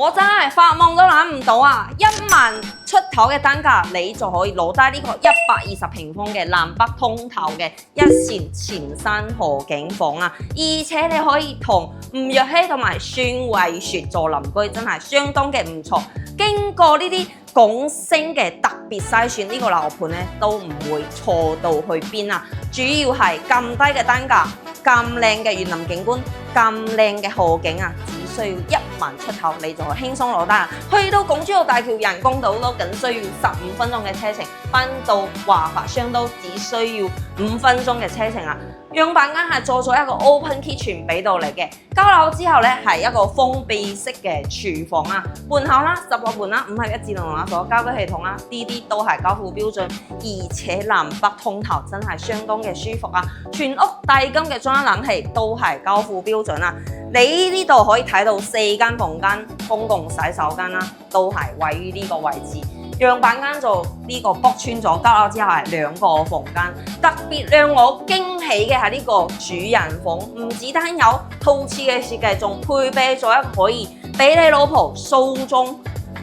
我真係發夢都諗唔到啊！1萬出頭嘅單價，你就可以攞低呢個120平方嘅南北通透嘅一線前山河景房啊！而且你可以同吳若希同埋孫慧雪做鄰居，真係相當嘅唔錯。經過呢啲拱星嘅特別篩選，呢個樓盤咧都唔會錯到去邊啊！主要係咁低嘅單價，咁靚嘅園林景觀，咁靚嘅河景啊！只需要1萬出頭，你就輕鬆攞單。去到港珠澳大橋人工島都僅需要15分鐘嘅車程，返到華發商都只需要5分鐘嘅車程啊！樣板間係做咗一個 open kitchen 俾到你嘅，交樓之後咧係一個封閉式嘅廚房啊，盤口啦、16盤啦、5合一自動冷鎖、家居系統啦，呢啲都係交付標準，而且南北通透真係相當嘅舒服啊！全屋帝金嘅中央冷氣都係交付標準啊！你呢度可以睇到4間房間，公共洗手間啦，都係位於呢個位置。樣板間就呢個卜穿咗，交樓之後係2個房間。特別讓我驚喜嘅係呢個主人房，唔止單有套廁嘅設計，仲配備咗一個可以俾你老婆梳妝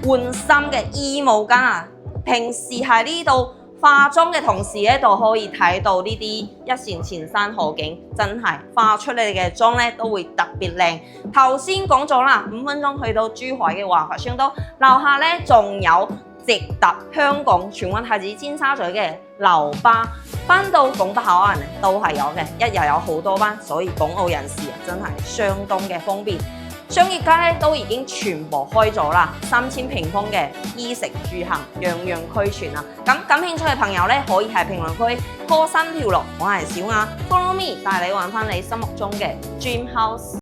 換衫嘅衣帽間啊！平時喺呢度化妝嘅同時咧，就可以睇到呢啲一線前山河景，真係化出嚟嘅妝咧都會特別靚。頭先講咗啦，5分鐘去到珠海嘅華發商都，樓下咧仲有直達香港荃灣太子尖沙咀嘅樓巴，返到拱北口岸都係有嘅，一日有好多班，所以港澳人士真係相當嘅方便。商業街咧都已經全部開咗啦，3000平方嘅衣食住行樣樣俱全啊！咁感興趣嘅朋友咧，可以喺評論區拖3條路，我係小雅 ，follow me 帶你揾返你心目中嘅 dream house。